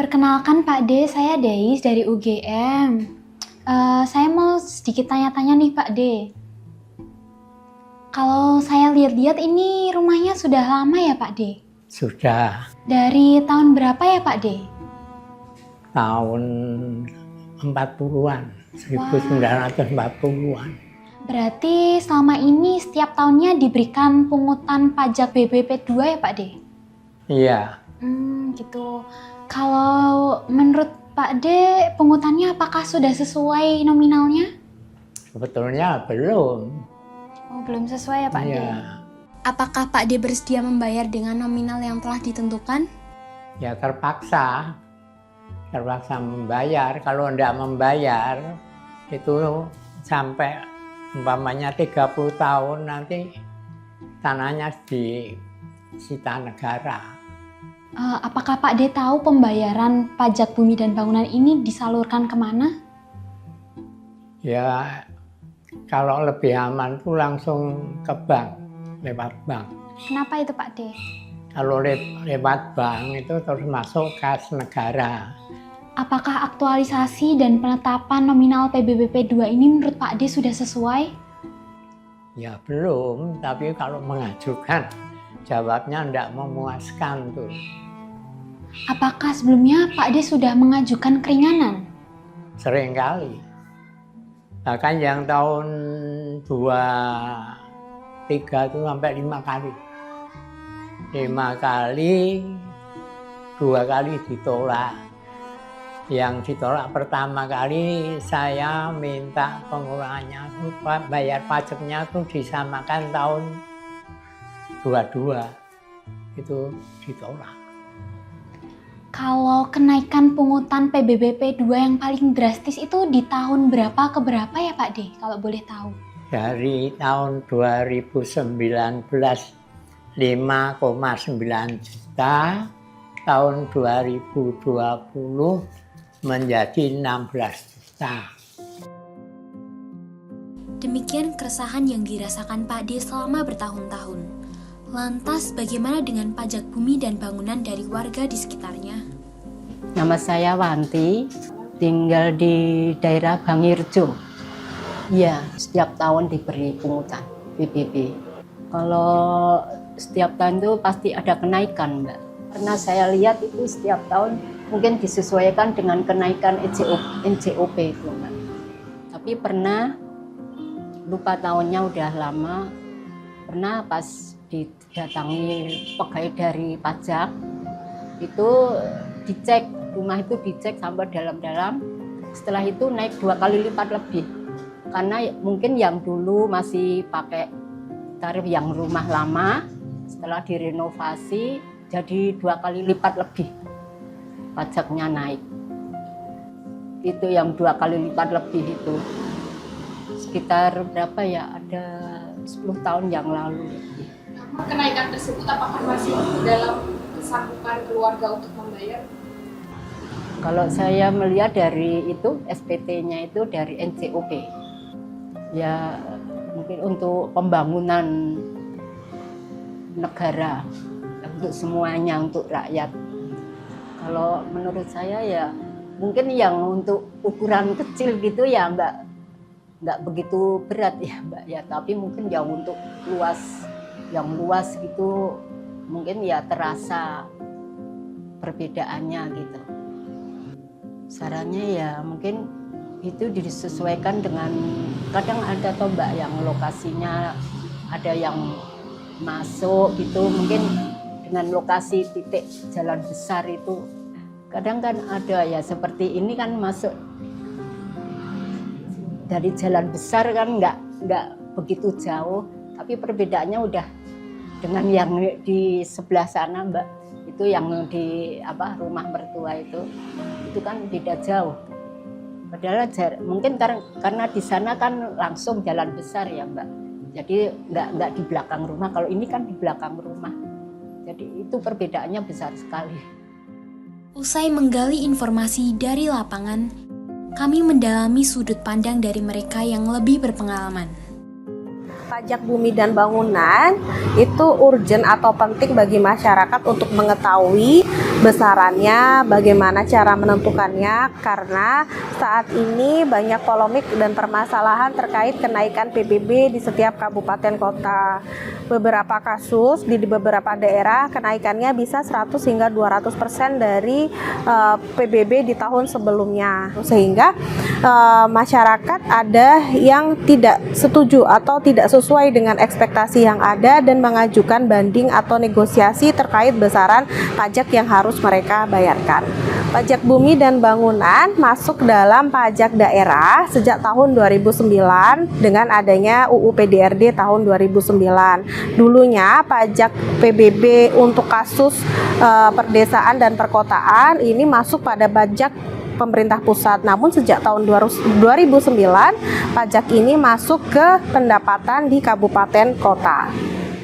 Perkenalkan Pak D, saya Deis dari UGM. Saya mau sedikit tanya-tanya nih Pak D. Kalau saya lihat-lihat ini rumahnya sudah lama ya Pak D? Sudah Dari tahun berapa ya Pak D? tahun 40-an, 1940-an. Berarti selama ini setiap tahunnya diberikan pungutan pajak BBP 2 ya Pak D? Iya, Gitu. Kalau menurut Pak D, pungutannya apakah sudah sesuai nominalnya? sebetulnya belum. Oh, belum sesuai ya Pak D? Iya, Apakah Pak D bersedia membayar dengan nominal yang telah ditentukan? ya terpaksa membayar. Kalau tidak membayar, itu sampai umpamanya 30 tahun nanti tanahnya disita negara. Apakah Pak D tahu pembayaran pajak bumi dan bangunan ini disalurkan kemana? Ya, kalau lebih aman tuh langsung ke bank, lewat bank. Kenapa itu Pak D? Kalau lewat bank itu terus masuk kas negara. Apakah aktualisasi dan penetapan nominal PBBP 2 ini menurut Pak D sudah sesuai? Ya belum, tapi kalau mengajukan jawabnya tidak memuaskan tuh. Apakah sebelumnya Pak D sudah mengajukan keringanan? Sering kali. Bahkan yang tahun 23 itu sampai 5 kali. 5 kali, 2 kali ditolak. Yang ditolak pertama kali saya minta pengurangannya, bayar pajaknya itu disamakan tahun 22. Itu ditolak. Kalau kenaikan pungutan PBBP 2 yang paling drastis itu di tahun berapa ke berapa ya Pak D, kalau boleh tahu? Dari tahun 2019 5,9 juta, tahun 2020 menjadi 16 juta. Demikian keresahan yang dirasakan Pak D selama bertahun-tahun. Lantas bagaimana dengan pajak bumi dan bangunan dari warga di sekitarnya? Nama saya Wanti, tinggal di daerah Bangirjo. Iya, setiap tahun diberi pungutan PBB. Kalau setiap tahun itu pasti ada kenaikan, Mbak. Karena saya lihat itu setiap tahun mungkin disesuaikan dengan kenaikan NJOP itu, Mbak. Tapi pernah, lupa tahunnya udah lama, pernah pas didatangi pegawai dari pajak, itu dicek, rumah itu dicek sampai dalam-dalam, setelah itu naik 2 kali lipat lebih. Karena mungkin yang dulu masih pakai tarif yang rumah lama, setelah direnovasi jadi 2 kali lipat lebih pajaknya naik. Itu yang 2 kali lipat lebih itu sekitar berapa ya, ada 10 tahun yang lalu. Kenaikan tersebut apakah masih dalam kesanggupan keluarga untuk membayar? Kalau saya melihat dari itu SPT-nya itu dari NJOP, ya mungkin untuk pembangunan negara, untuk semuanya, untuk rakyat. Kalau menurut saya ya mungkin yang untuk ukuran kecil gitu ya nggak begitu berat ya Mbak ya, tapi mungkin yang untuk yang luas gitu mungkin ya terasa perbedaannya gitu. Sarannya ya mungkin itu disesuaikan dengan, kadang ada toh Mbak yang lokasinya ada yang masuk gitu, mungkin dengan lokasi titik jalan besar itu kadang kan ada ya, seperti ini kan masuk dari jalan besar kan nggak begitu jauh, tapi perbedaannya udah dengan yang di sebelah sana Mbak, itu yang di rumah mertua itu kan beda jauh. Padahal mungkin karena di sana kan langsung jalan besar ya Mbak, jadi nggak di belakang rumah. Kalau ini kan di belakang rumah, jadi itu perbedaannya besar sekali. Usai menggali informasi dari lapangan, kami mendalami sudut pandang dari mereka yang lebih berpengalaman. pajak bumi dan bangunan itu urgent atau penting bagi masyarakat untuk mengetahui besarannya, bagaimana cara menentukannya, karena saat ini banyak polemik dan permasalahan terkait kenaikan PBB di setiap kabupaten kota. Beberapa kasus di beberapa daerah kenaikannya bisa 100 hingga 200% dari PBB di tahun sebelumnya, sehingga masyarakat ada yang tidak setuju atau tidak sesuai dengan ekspektasi yang ada dan mengajukan banding atau negosiasi terkait besaran pajak yang harus mereka bayarkan. Pajak bumi dan bangunan masuk dalam pajak daerah sejak tahun 2009 dengan adanya UU PDRD tahun 2009. Dulunya pajak PBB untuk kasus perdesaan dan perkotaan ini masuk pada pajak pemerintah pusat. Namun sejak tahun 2009 pajak ini masuk ke pendapatan di kabupaten kota.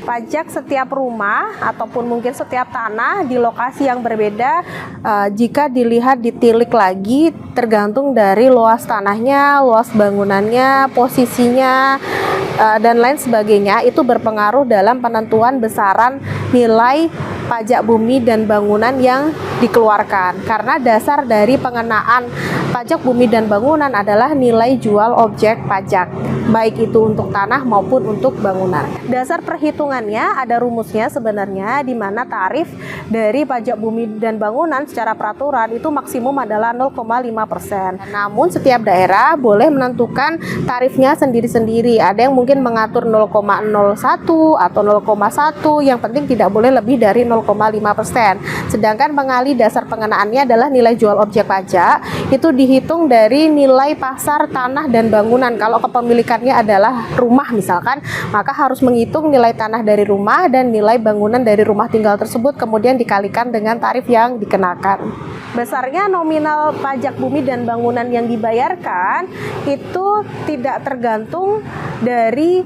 Pajak setiap rumah ataupun mungkin setiap tanah di lokasi yang berbeda, jika dilihat ditilik lagi tergantung dari luas tanahnya, luas bangunannya, posisinya, dan lain sebagainya, itu berpengaruh dalam penentuan besaran nilai pajak bumi dan bangunan yang dikeluarkan. Karena dasar dari pengenaan pajak bumi dan bangunan adalah nilai jual objek pajak, baik itu untuk tanah maupun untuk bangunan. Dasar perhitungannya ada rumusnya sebenarnya, di mana tarif dari pajak bumi dan bangunan secara peraturan itu maksimum adalah 0,5%. Namun setiap daerah boleh menentukan tarifnya sendiri-sendiri. Ada yang mungkin mengatur 0,01 atau 0,1, yang penting tidak boleh lebih dari 0,5%. Sedangkan mengalih dasar pengenaannya adalah nilai jual objek pajak, itu dihitung dari nilai pasar tanah dan bangunan. Kalau kepemilikannya adalah rumah misalkan, maka harus menghitung nilai tanah dari rumah dan nilai bangunan dari rumah tinggal tersebut, kemudian dikalikan dengan tarif yang dikenakan. Besarnya nominal pajak bumi dan bangunan yang dibayarkan itu tidak tergantung dari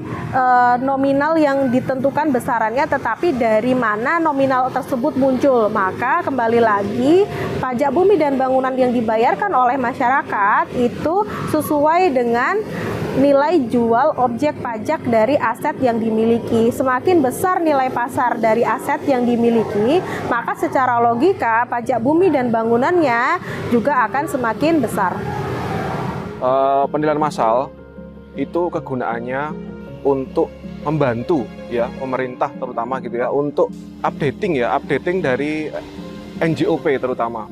nominal yang ditentukan besarannya, tetapi dari mana nominal tersebut muncul. Maka kembali lagi, pajak bumi dan bangunan yang dibayarkan oleh masyarakat itu sesuai dengan nilai jual objek pajak dari aset yang dimiliki. Semakin besar nilai pasar dari aset yang dimiliki, maka secara logika pajak bumi dan bangunannya juga akan semakin besar. Penilaian massal itu kegunaannya untuk membantu ya pemerintah terutama gitu ya, untuk updating dari NJOP terutama.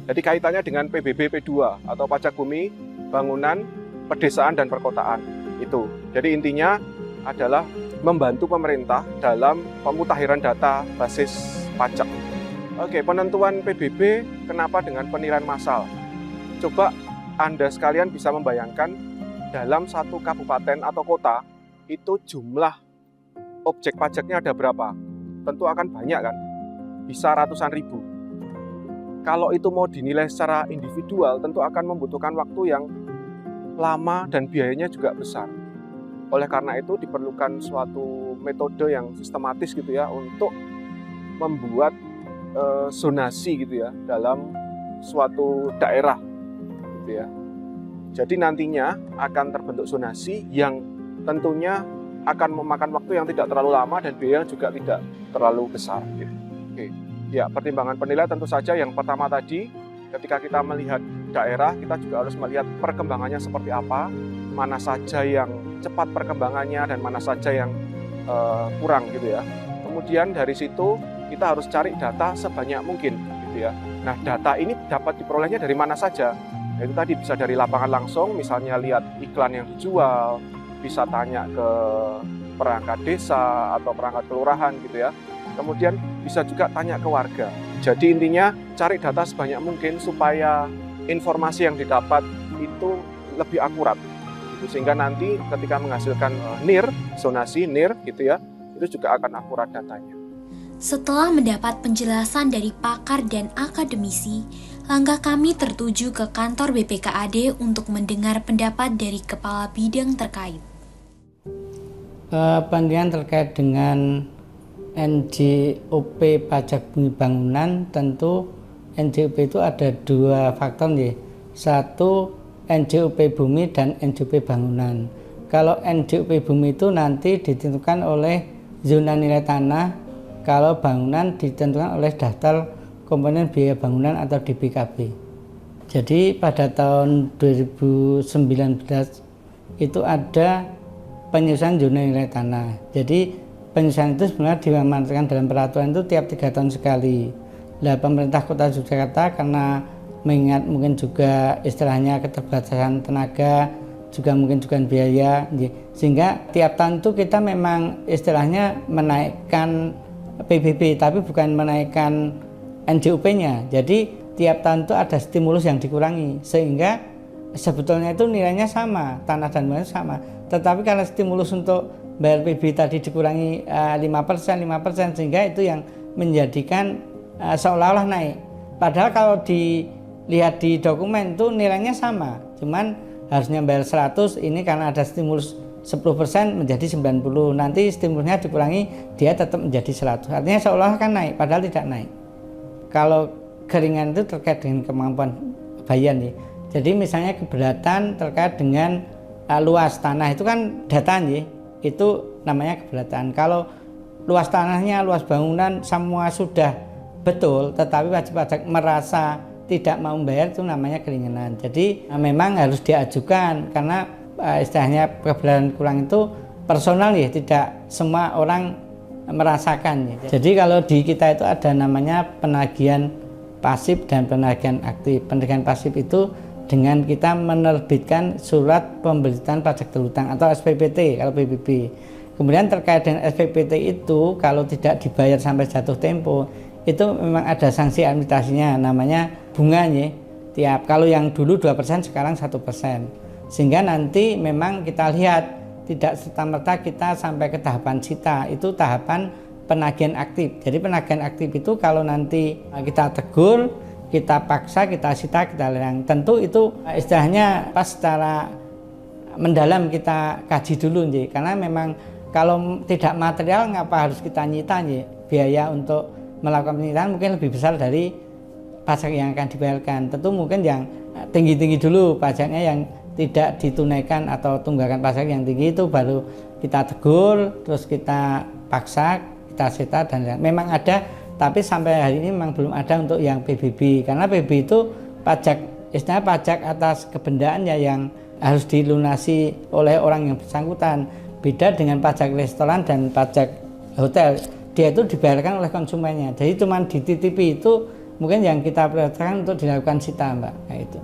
Jadi kaitannya dengan PBB P2 atau pajak bumi, bangunan, pedesaan dan perkotaan itu. Jadi intinya adalah membantu pemerintah dalam pemutakhiran data basis pajak. Oke, penentuan PBB kenapa dengan penilaian massal? Coba Anda sekalian bisa membayangkan dalam satu kabupaten atau kota itu jumlah objek pajaknya ada berapa? Tentu akan banyak kan? Bisa ratusan ribu. Kalau itu mau dinilai secara individual, tentu akan membutuhkan waktu yang lama dan biayanya juga besar. Oleh karena itu diperlukan suatu metode yang sistematis gitu ya untuk membuat zonasi gitu ya dalam suatu daerah gitu ya. Jadi nantinya akan terbentuk zonasi yang tentunya akan memakan waktu yang tidak terlalu lama dan biaya juga tidak terlalu besar gitu. Oke. Ya, pertimbangan penilaian tentu saja yang pertama tadi, ketika kita melihat daerah, kita juga harus melihat perkembangannya seperti apa, mana saja yang cepat perkembangannya dan mana saja yang kurang gitu ya. Kemudian dari situ kita harus cari data sebanyak mungkin gitu ya. Nah, data ini dapat diperolehnya dari mana saja? Itu tadi bisa dari lapangan langsung, misalnya lihat iklan yang dijual, bisa tanya ke perangkat desa atau perangkat kelurahan gitu ya. Kemudian bisa juga tanya ke warga. Jadi intinya cari data sebanyak mungkin supaya informasi yang didapat itu lebih akurat. Sehingga nanti ketika menghasilkan NIR, zonasi NIR gitu ya, itu juga akan akurat datanya. Setelah mendapat penjelasan dari pakar dan akademisi, langkah kami tertuju ke kantor BPKAD untuk mendengar pendapat dari kepala bidang terkait. Penilaian terkait dengan NJOP pajak bumi bangunan, tentu NJOP itu ada dua faktor nih. Satu NJOP bumi dan NJOP bangunan. Kalau NJUP bumi itu nanti ditentukan oleh zona nilai tanah, kalau bangunan ditentukan oleh daftar komponen biaya bangunan atau DBKB. Jadi pada tahun 2019 itu ada penyusunan zona nilai tanah. Jadi penyusunan itu sebenarnya diamanatkan dalam peraturan itu tiap 3 tahun sekali. Nah, pemerintah Kota Yogyakarta karena mengingat mungkin juga istilahnya keterbatasan tenaga, juga mungkin juga biaya, sehingga tiap tahun itu kita memang istilahnya menaikkan PBB, tapi bukan menaikkan NJUP-nya. Jadi tiap tahun itu ada stimulus yang dikurangi, sehingga sebetulnya itu nilainya sama, tanah dan bangunan sama. Tetapi karena stimulus untuk bayar PBB tadi dikurangi 5%, sehingga itu yang menjadikan seolah-olah naik. Padahal kalau dilihat di dokumen itu nilainya sama, cuman harusnya bayar 100, ini karena ada stimulus 10% menjadi 90. Nanti stimulusnya dikurangi, dia tetap menjadi 100. Artinya seolah kan naik, padahal tidak naik. Kalau keringan itu terkait dengan kemampuan bayar nih. Jadi misalnya keberatan terkait dengan luas tanah itu kan data nih, itu namanya keberatan. Kalau luas tanahnya, luas bangunan semua sudah betul, tetapi wajib pajak merasa tidak mau membayar, itu namanya keringanan. Jadi memang harus diajukan karena istilahnya keberatan kurang itu personal ya, tidak semua orang merasakan. Jadi kalau di kita itu ada namanya penagihan pasif dan penagihan aktif. Penagihan pasif itu dengan kita menerbitkan surat pemberitahuan pajak terhutang atau SPPT kalau PBB. Kemudian terkait dengan SPPT itu kalau tidak dibayar sampai jatuh tempo, itu memang ada sanksi administrasinya, namanya bunganya tiap. Kalau yang dulu 2% sekarang 1%. Sehingga nanti memang kita lihat tidak serta-merta kita sampai ke tahapan sita, itu tahapan penagihan aktif. Jadi penagihan aktif itu kalau nanti kita tegur, kita paksa, kita sita, kita lelang. Tentu itu istilahnya pas secara mendalam kita kaji dulu, karena memang kalau tidak material ngapa harus kita nyita, biaya untuk melakukan penyitaan mungkin lebih besar dari pajak yang akan dibayarkan. Tentu mungkin yang tinggi-tinggi dulu pajaknya, yang tidak ditunaikan atau tunggakan pajak yang tinggi itu baru kita tegur, terus kita paksa, kita sita, dan memang ada, tapi sampai hari ini memang belum ada untuk yang PBB, karena PBB itu pajak, istilahnya pajak atas kebendaan ya, yang harus dilunasi oleh orang yang bersangkutan. Beda dengan pajak restoran dan pajak hotel, dia itu dibayarkan oleh konsumennya. Jadi cuma dititipi, itu mungkin yang kita prioritaskan untuk dilakukan sita, Mbak. Nah, itu.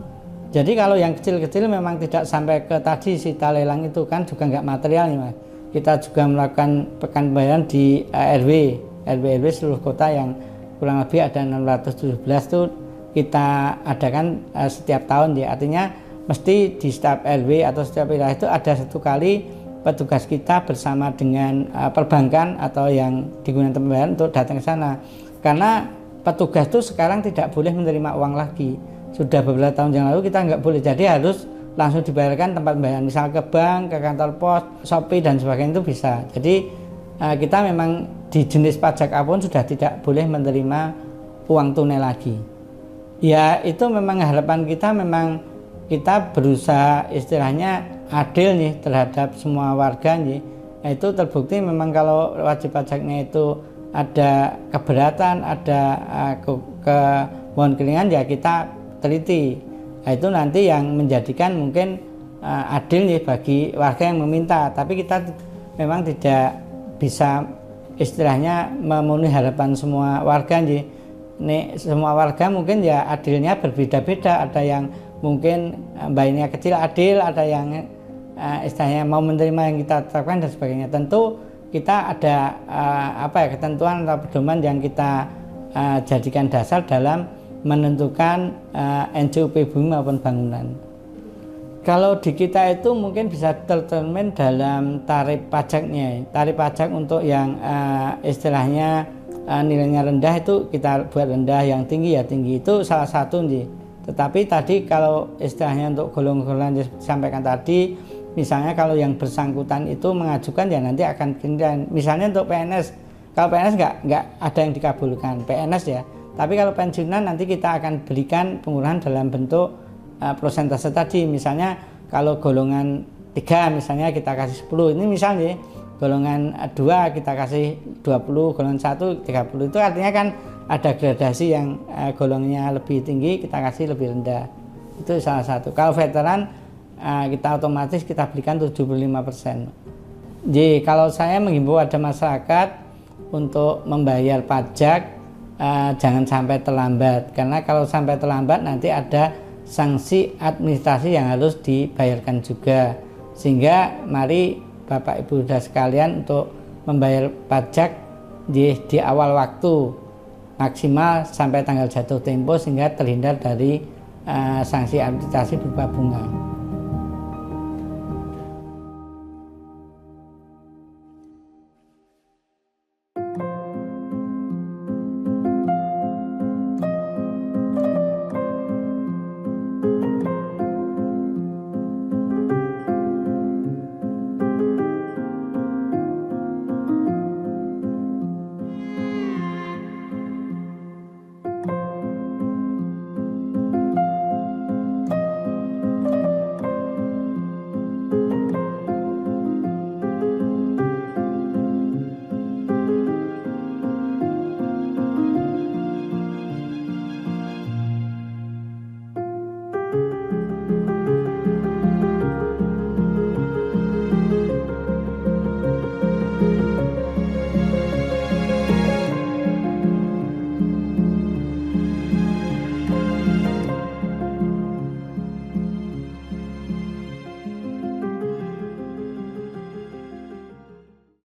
Jadi kalau yang kecil-kecil memang tidak sampai ke tadi sita lelang, itu kan juga nggak material nih, Mas. Kita juga melakukan pekan pembayaran di RW seluruh kota yang kurang lebih ada 617 itu kita adakan setiap tahun ya. Artinya mesti di setiap RW atau setiap wilayah itu ada satu kali petugas kita bersama dengan perbankan atau yang digunakan pembayaran untuk datang ke sana. Karena petugas itu sekarang tidak boleh menerima uang lagi. Sudah beberapa tahun yang lalu kita nggak boleh, jadi harus langsung dibayarkan tempat pembayaran, misal ke bank, ke kantor pos, Shopee dan sebagainya itu bisa. Jadi kita memang di jenis pajak apapun sudah tidak boleh menerima uang tunai lagi. Ya itu memang harapan kita, memang kita berusaha istilahnya adil nih terhadap semua warga nih. Nah, itu terbukti memang kalau wajib pajaknya itu ada keberatan, ada kemauan keringan, ya kita teliti. Nah, itu nanti yang menjadikan mungkin adil nih bagi warga yang meminta. Tapi kita memang tidak bisa istilahnya memenuhi harapan semua warga nih. Nih semua warga mungkin ya adilnya berbeda-beda. Ada yang mungkin bayarnya kecil adil, ada yang istilahnya mau menerima yang kita tetapkan dan sebagainya. Tentu kita ada ketentuan atau pedoman yang kita jadikan dasar dalam menentukan NJUP bumi maupun bangunan. Kalau di kita itu mungkin bisa tercermin dalam tarif pajaknya. Tarif pajak untuk yang istilahnya nilainya rendah itu kita buat rendah, yang tinggi ya tinggi, itu salah satu nih. Tetapi tadi kalau istilahnya untuk golongan-golongan yang disampaikan tadi, misalnya kalau yang bersangkutan itu mengajukan ya nanti akan kemudian, misalnya untuk PNS, kalau PNS nggak ada yang dikabulkan PNS ya. Tapi kalau pensiunan nanti kita akan berikan pengurangan dalam bentuk persentase tadi. Misalnya kalau golongan 3 misalnya kita kasih 10. Ini misalnya golongan 2 kita kasih 20, golongan 1 30. Itu artinya kan ada gradasi yang golongannya lebih tinggi kita kasih lebih rendah. Itu salah satu. Kalau veteran kita otomatis kita berikan 75%. Jadi kalau saya menghimbau ada masyarakat untuk membayar pajak jangan sampai terlambat, karena kalau sampai terlambat nanti ada sanksi administrasi yang harus dibayarkan juga. Sehingga mari Bapak Ibu saudara sekalian untuk membayar pajak di awal waktu, maksimal sampai tanggal jatuh tempo sehingga terhindar dari sanksi administrasi berupa bunga.